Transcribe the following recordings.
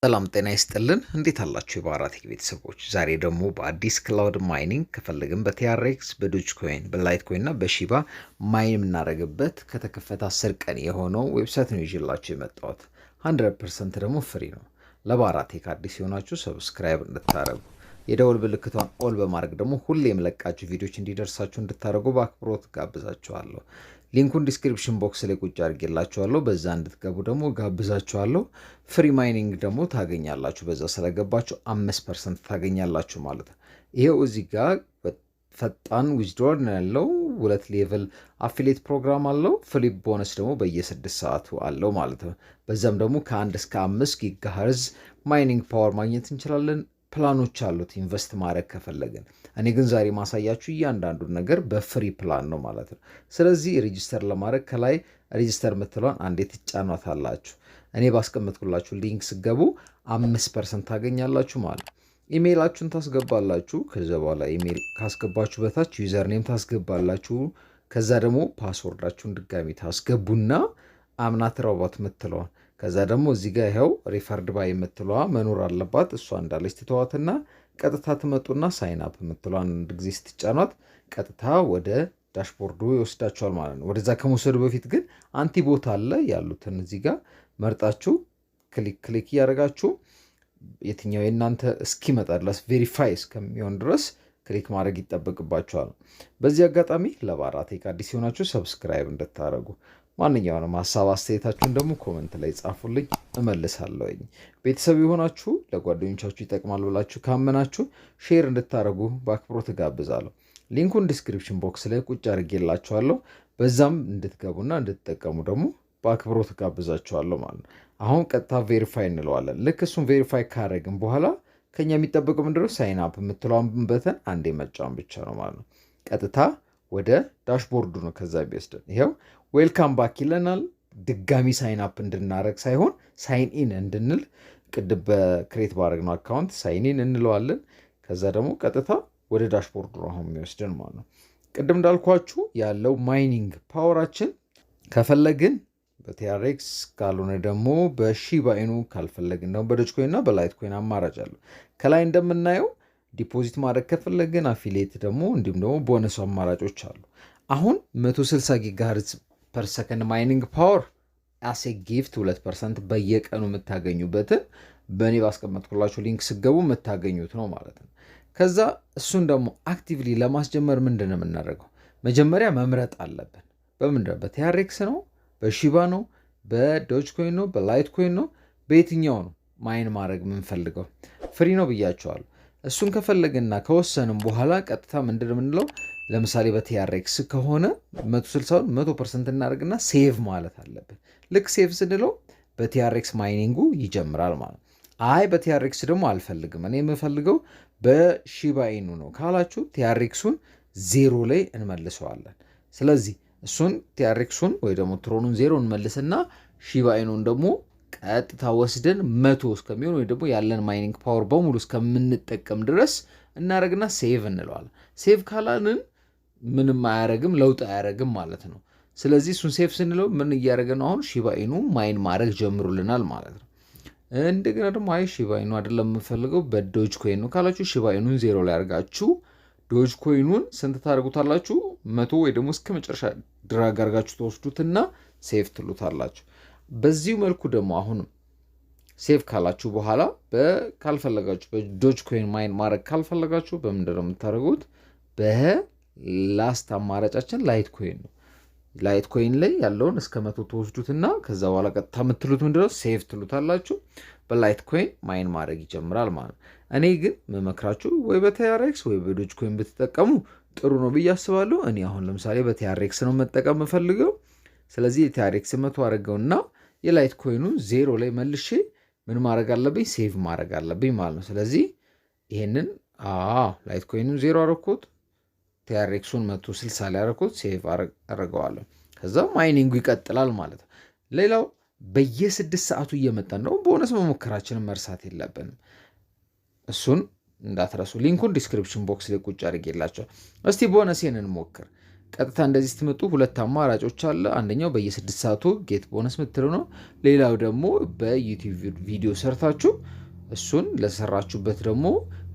ሰላም ጤና ይስጥልን እንዴት አላችሁ የባራህ ቤተሰቦች? ዛሬ ደግሞ በአዲስ ክላውድ ማይኒንግ ከፈለግን በቲአርኤክስ በዶጅኮይን በላይትኮይን እና በሺባ ማይን የምናደርግበት ከተከፈተ 10 ቀን የሆነው ዌብሳይት ነው ይዤላችሁ የመጣሁት። 100% ደግሞ ፍሪ ነው። ለባራህ አዲስ የሆናችሁ ሰብስክራይብ እንድታደርጉ የደውል ምልክቷን ኦል በማድረግ ደግሞ ሁሌ የምለቃቸው ቪዲዮዎች እንዲደርሳችሁ እንድታደርጉ በአክብሮት ጋብዛችኋለሁ። ሊንኩን ዲስክሪፕሽን ቦክስ ላይ ቁጭ አድርጌላችኋለሁ። በዛ እንድትገቡ ደግሞ ጋብዛችኋለሁ። ፍሪ ማይኒንግ ደግሞ ታገኛላችሁ። በዛ ስለገባችሁ 5% ታገኛላችሁ ማለት ነው። ይሄው እዚህ ጋር ፈጣን ዊዝድሮል ነው ያለው። 2 ሌቭል አፊሊየት ፕሮግራም አለው። ፍሊፕ ቦነስ ደግሞ በየ6 ሰዓቱ አለው ማለት ነው። በዛም ደግሞ ከ1 እስከ 5 ጊጋሄርዝ ማይኒንግ ፓወር ማግኘት እንችላለን። ፕላኖች አሉት ኢንቨስት ማድረግ ከፈለግን። እኔ ግን ዛሬ ማሳያችሁ እያንዳንዱን ነገር በፍሪ ፕላን ነው ማለት ነው። ስለዚህ ሬጂስተር ለማድረግ ከላይ ሬጂስተር ምትሏን አንዴ ትጫኗታላችሁ። እኔ ባስቀመጥኩላችሁ ሊንክ ስገቡ 5% ታገኛላችሁ ማለት ነው። ኢሜይላችሁን ታስገባላችሁ። ከዛ በኋላ ኢሜይል ካስገባችሁ በታች ዩዘር ኔም ታስገባላችሁ። ከዛ ደግሞ ፓስወርዳችሁን ድጋሚ ታስገቡና አምናት ሮቦት ምትሏን ከዛ ደግሞ እዚህ ጋር ይሄው ሪፈርድ ባይ የምትለዋ መኖር አለባት። እሷ እንዳለች ትተዋትና ቀጥታ ትመጡና ሳይን አፕ የምትለዋን አንድ ጊዜ ስትጫኗት ቀጥታ ወደ ዳሽቦርዱ ይወስዳችኋል ማለት ነው። ወደዛ ከመውሰዱ በፊት ግን አንቲ ቦታ አለ ያሉትን እዚህ ጋር መርጣችሁ ክሊክ እያደረጋችሁ የትኛው የእናንተ እስኪመጣ ድረስ ቬሪፋይ እስከሚሆን ድረስ ክሊክ ማድረግ ይጠበቅባችኋል። በዚህ አጋጣሚ ለባራህ አዲስ የሆናችሁ ሰብስክራይብ እንድታደርጉ ማንኛውንም ሀሳብ አስተያየታችሁን ደግሞ ኮሜንት ላይ ጻፉልኝ፣ እመልሳለሁኝ። ቤተሰብ የሆናችሁ ለጓደኞቻችሁ ይጠቅማል ብላችሁ ካመናችሁ ሼር እንድታደርጉ በአክብሮት ጋብዛለሁ። ሊንኩን ዲስክሪፕሽን ቦክስ ላይ ቁጭ አድርጌላችኋለሁ። በዛም እንድትገቡና እንድትጠቀሙ ደግሞ በአክብሮት ጋብዛችኋለሁ ማለት ነው። አሁን ቀጥታ ቬሪፋይ እንለዋለን። ልክ እሱን ቬሪፋይ ካደረግን በኋላ ከኛ የሚጠበቀው ምንድነው? ሳይን አፕ የምትለዋን በተን አንዴ መጫን ብቻ ነው ማለት ነው። ቀጥታ ወደ ዳሽቦርዱ ነው ከዛ የሚወስደን። ይሄው ዌልካም ባክ ይለናል። ድጋሚ ሳይን አፕ እንድናረግ ሳይሆን ሳይን ኢን እንድንል ቅድም በክሬት ባረግነው አካውንት ሳይን ኢን እንለዋለን። ከዛ ደግሞ ቀጥታ ወደ ዳሽቦርዱ ነው አሁን የሚወስደን ማለት ነው። ቅድም እንዳልኳችሁ ያለው ማይኒንግ ፓወራችን ከፈለግን በቲአርኤክስ ካልሆነ ደግሞ በሺባ ኢኑ ካልፈለግን ደግሞ በዶጅኮይን እና በላይትኮይን አማራጭ አለው። ከላይ እንደምናየው ዲፖዚት ማድረግ ከፈለግን አፊሊየት ደግሞ እንዲሁም ደግሞ ቦነስ አማራጮች አሉ። አሁን 160 ጊጋሄርዝ ፐር ሰከንድ ማይኒንግ ፓወር አሴ ጊፍት 2% በየቀኑ የምታገኙበትን በእኔ ባስቀመጥኩላችሁ ሊንክ ስገቡ የምታገኙት ነው ማለት ነው። ከዛ እሱን ደግሞ አክቲቭሊ ለማስጀመር ምንድን ነው የምናደርገው? መጀመሪያ መምረጥ አለብን። በምንድን ነው? በቲአርኤክስ ነው? በሺባ ነው? በዶጅኮይን ነው? በላይትኮይን ነው? በየትኛው ነው ማይን ማድረግ የምንፈልገው? ፍሪ ነው ብያቸዋለሁ። እሱን ከፈለግና ከወሰንም በኋላ ቀጥታ ምንድን የምንለው ለምሳሌ በቲአርኤክስ ከሆነ 160% እናደርግና ሴቭ ማለት አለብን። ልክ ሴቭ ስንለው በቲአርኤክስ ማይኒንጉ ይጀምራል ማለት ነው። አይ በቲአርኤክስ ደግሞ አልፈልግም እኔ የምፈልገው በሺባ ኢኑ ነው ካላችሁ ቲአርኤክሱን 0 ላይ እንመልሰዋለን። ስለዚህ እሱን ቲአርኤክሱን ወይ ደግሞ ትሮኑን 0 እንመልስና ሺባ ኢኑን ደግሞ ቀጥታ ወስደን 100 እስከሚሆን ወይ ደግሞ ያለን ማይኒንግ ፓወር በሙሉ እስከምንጠቀም ድረስ እናደርግና ሴቭ እንለዋለን። ሴቭ ካላልን ምንም አያረግም፣ ለውጥ አያረግም ማለት ነው። ስለዚህ እሱን ሴቭ ስንለው ምን እያደረገ ነው? አሁን ሺባ ኢኑ ማይን ማድረግ ጀምሩልናል ማለት ነው። እንደገና ደግሞ አይ ሺባ ኢኑ አይደለም የምፈልገው በዶጅ ኮይን ነው ካላችሁ ሺባ ኢኑን 0 ላይ አድርጋችሁ ዶጅ ኮይኑን ስንት ታደርጉታላችሁ? 100 ወይ ደግሞ እስከ መጨረሻ ድራግ አድርጋችሁ ተወስዱትና ሴቭ ትሉታላችሁ። በዚሁ መልኩ ደግሞ አሁንም ሴቭ ካላችሁ በኋላ ካልፈለጋችሁ በዶጅኮይን ማይን ማድረግ ካልፈለጋችሁ በምንድን ነው የምታደርጉት? በላስት አማራጫችን ላይትኮይን ነው። ላይትኮይን ላይ ያለውን እስከ 100 ተወስዱትና ከዛ በኋላ ቀጥታ የምትሉት ምንድነው? ሴቭ ትሉታላችሁ። በላይትኮይን ማይን ማድረግ ይጀምራል ማለት ነው። እኔ ግን መመክራችሁ ወይ በቲአርኤክስ ወይ በዶጅኮይን ብትጠቀሙ ጥሩ ነው ብዬ አስባለሁ። እኔ አሁን ለምሳሌ በቲአርኤክስ ነው መጠቀም የምፈልገው። ስለዚህ የቲአርኤክስ 100 አድርገውና የላይት ኮይኑን 0 ላይ መልሼ ምን ማድረግ አለብኝ? ሴቭ ማድረግ አለብኝ ማለት ነው። ስለዚህ ይሄንን ላይት ኮይኑን 0 አደረኩት፣ ቲአርኤክሱን 160 ላይ አደረኩት፣ ሴቭ አደረገዋለሁ። ከዛ ማይኒንጉ ይቀጥላል ማለት ነው። ሌላው በየ6 ሰዓቱ እየመጣን ነው። ቦነስ መሞከራችንን መርሳት የለብንም። እሱን እንዳትረሱ። ሊንኩን ዲስክሪፕሽን ቦክስ ላይ ቁጭ አድርጌላችኋል። እስቲ ቦነሴን እንሞክር። ቀጥታ እንደዚህ ስትመጡ ሁለት አማራጮች አለ። አንደኛው በየ6 ሰዓቱ ጌት ቦነስ ምትሉ ነው። ሌላው ደግሞ በዩቲዩብ ቪዲዮ ሰርታችሁ እሱን ለሰራችሁበት ደግሞ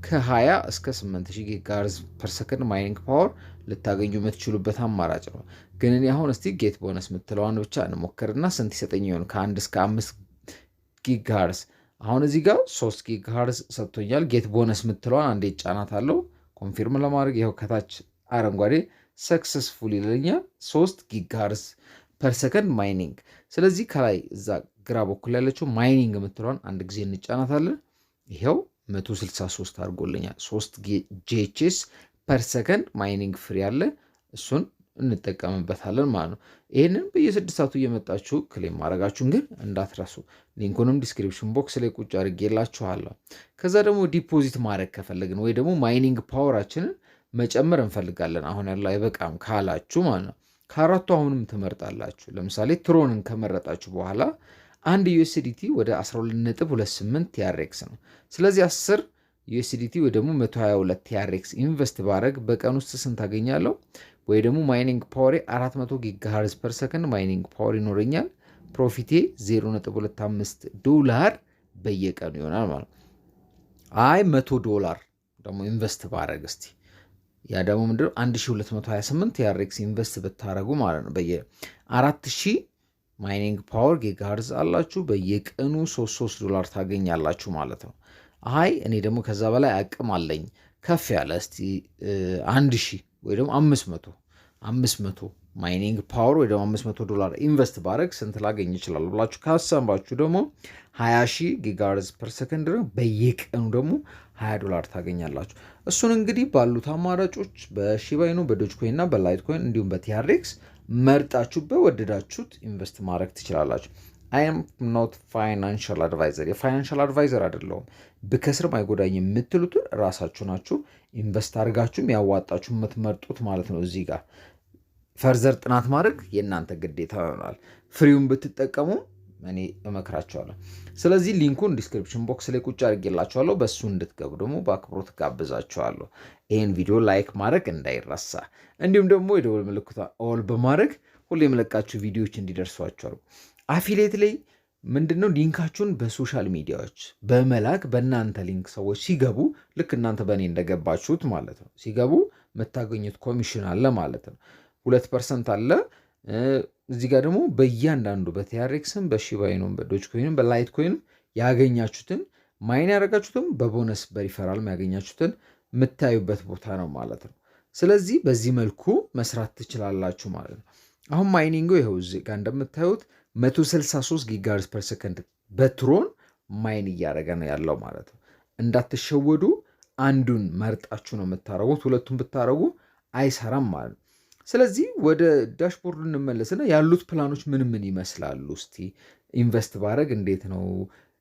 ከ20 እስከ 8000 ጊጋሄርዝ ፐር ሰከንድ ማይኒንግ ፓወር ልታገኙ የምትችሉበት አማራጭ ነው። ግን እኔ አሁን እስቲ ጌት ቦነስ ምትለዋን ብቻ እንሞክርና ስንት ይሰጠኝ ይሆን ከ1 እስከ 5 ጊጋሄርዝ። አሁን እዚህ ጋር 3 ጊጋሄርዝ ሰጥቶኛል። ጌት ቦነስ ምትለዋን አንዴ ጫናት አለው ኮንፊርም ለማድረግ ይኸው ከታች አረንጓዴ ሰክሰስፉል ይለኛል 3 ጊጋሄርዝ ፐር ሰከንድ ማይኒንግ። ስለዚህ ከላይ እዛ ግራ በኩል ያለችው ማይኒንግ የምትለዋን አንድ ጊዜ እንጫናታለን። ይሄው 163 አድርጎልኛል። 3 ጂኤችኤስ ፐር ሰከንድ ማይኒንግ ፍሪ አለ። እሱን እንጠቀምበታለን ማለት ነው። ይህንን በየ6 ሰዓቱ እየመጣችሁ ክሌም ማድረጋችሁን ግን እንዳትረሱ። ሊንኩንም ዲስክሪፕሽን ቦክስ ላይ ቁጭ አድርጌላችኋለሁ። ከዛ ደግሞ ዲፖዚት ማድረግ ከፈለግን ወይ ደግሞ ማይኒንግ ፓወራችንን መጨመር እንፈልጋለን አሁን ያለው አይበቃም ካላችሁ ማለት ነው ከአራቱ አሁንም ትመርጣላችሁ። ለምሳሌ ትሮንን ከመረጣችሁ በኋላ አንድ ዩኤስዲቲ ወደ 12.28 ቲአርኤክስ ነው። ስለዚህ 10 ዩኤስዲቲ ወይ ደግሞ 122 ቲአርኤክስ ኢንቨስት ባረግ በቀን ውስጥ ስንት አገኛለሁ? ወይ ደግሞ ማይኒንግ ፓወሬ 400 ጊጋሄርዝ ፐር ሰከንድ ማይኒንግ ፓወር ይኖረኛል። ፕሮፊቴ $0.25 በየቀኑ ይሆናል ማለት ነው። አይ $100 ደግሞ ኢንቨስት ባረግ እስቲ ያ ደግሞ ምንድነው 1228 ቲአርኤክስ ኢንቨስት ብታረጉ ማለት ነው በየ4000 ማይኒንግ ፓወር ጊጋሄርዝ አላችሁ በየቀኑ $3 ታገኛላችሁ ማለት ነው። አይ እኔ ደግሞ ከዛ በላይ አቅም አለኝ ከፍ ያለ እስቲ 1000 ወይ ደግሞ 500 ማይኒንግ ፓወር ወይ ደግሞ $500 ኢንቨስት ባረግ ስንት ላገኝ ይችላል ብላችሁ ካሰባችሁ ደግሞ 20000 ጊጋሄርዝ ፐር ሰከንድ ነው በየቀኑ ደግሞ $20 ታገኛላችሁ። እሱን እንግዲህ ባሉት አማራጮች በሺባይኑ በዶጅኮይን እና በላይትኮይን እንዲሁም በቲአርኤክስ መርጣችሁ በወደዳችሁት ኢንቨስት ማድረግ ትችላላችሁ። አይ አም ኖት ፋይናንሻል አድቫይዘር የፋይናንሻል አድቫይዘር አይደለሁም። ብከስርም አይጎዳኝ የምትሉትን ራሳችሁ ናችሁ ኢንቨስት አድርጋችሁም ያዋጣችሁ የምትመርጡት ማለት ነው። እዚህ ጋር ፈርዘር ጥናት ማድረግ የእናንተ ግዴታ ይሆናል። ፍሪውን ብትጠቀሙ እኔ እመክራችኋለሁ። ስለዚህ ሊንኩን ዲስክሪፕሽን ቦክስ ላይ ቁጭ አድርጌላችኋለሁ። በሱ እንድትገቡ ደግሞ በአክብሮት ጋብዛችኋለሁ። ይህን ቪዲዮ ላይክ ማድረግ እንዳይረሳ፣ እንዲሁም ደግሞ የደውል ምልክቷን ኦል በማድረግ ሁሌ የምለቃችሁ ቪዲዮዎች እንዲደርሷችሁ። አፊሌት ላይ ምንድነው ሊንካችሁን በሶሻል ሚዲያዎች በመላክ በእናንተ ሊንክ ሰዎች ሲገቡ ልክ እናንተ በእኔ እንደገባችሁት ማለት ነው ሲገቡ የምታገኙት ኮሚሽን አለ ማለት ነው 2% አለ። እዚህ ጋር ደግሞ በእያንዳንዱ በቲአርኤክስም በሺባይኑም በዶጅኮይንም በላይትኮይንም ያገኛችሁትን ማይን ያደረጋችሁትም በቦነስ በሪፈራል ያገኛችሁትን የምታዩበት ቦታ ነው ማለት ነው። ስለዚህ በዚህ መልኩ መስራት ትችላላችሁ ማለት ነው። አሁን ማይኒንጉ ይኸው እዚህ ጋር እንደምታዩት 163 ጊጋሄርዝ ፐር ሰከንድ በትሮን ማይን እያደረገ ነው ያለው ማለት ነው። እንዳትሸወዱ፣ አንዱን መርጣችሁ ነው የምታረጉት። ሁለቱን ብታረጉ አይሰራም ማለት ነው። ስለዚህ ወደ ዳሽቦርድ እንመለስና ያሉት ፕላኖች ምን ምን ይመስላሉ እስቲ ኢንቨስት ባረግ እንዴት ነው?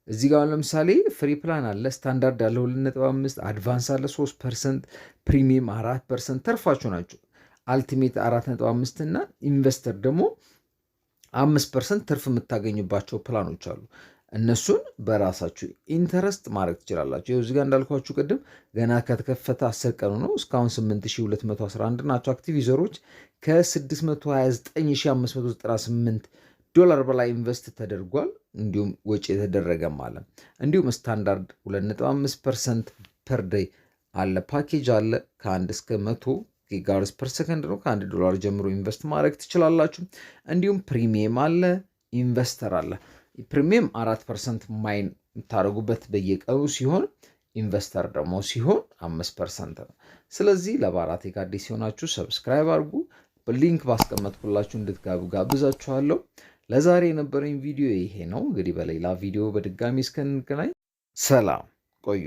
እዚህ ጋር ለምሳሌ ፍሪ ፕላን አለ፣ ስታንዳርድ አለ 2.5፣ አድቫንስ አለ 3%፣ ፕሪሚየም 4% ተርፋችሁ ናቸው። አልቲሜት 4.5 እና ኢንቨስተር ደግሞ 5% ትርፍ የምታገኙባቸው ፕላኖች አሉ። እነሱን በራሳችሁ ኢንተረስት ማድረግ ትችላላችሁ። ይኸው እዚህ ጋር እንዳልኳችሁ ቅድም ገና ከተከፈተ 10 ቀኑ ነው። እስካሁን 8211 ናቸው አክቲቭ ዩዘሮች። ከ629598 በላይ ኢንቨስት ተደርጓል። እንዲሁም ወጪ የተደረገም አለ። እንዲሁም ስታንዳርድ 2.5% ፐር ዴይ አለ። ፓኬጅ አለ ከ1 እስከ 100 ጊጋሄርዝ ፐር ሰከንድ ነው። $1 ጀምሮ ኢንቨስት ማድረግ ትችላላችሁ። እንዲሁም ፕሪሚየም አለ፣ ኢንቨስተር አለ። ፕሪሚየም 4% ማይን የምታደርጉበት በየቀኑ ሲሆን ኢንቨስተር ደግሞ ሲሆን 5% ነው። ስለዚህ ለባራህ ቴክ አዲስ ሲሆናችሁ ሰብስክራይብ አድርጉ። በሊንክ ባስቀመጥኩላችሁ እንድትጋቡ ጋብዛችኋለሁ። ለዛሬ የነበረኝ ቪዲዮ ይሄ ነው። እንግዲህ በሌላ ቪዲዮ በድጋሚ እስከንገናኝ ሰላም ቆዩ።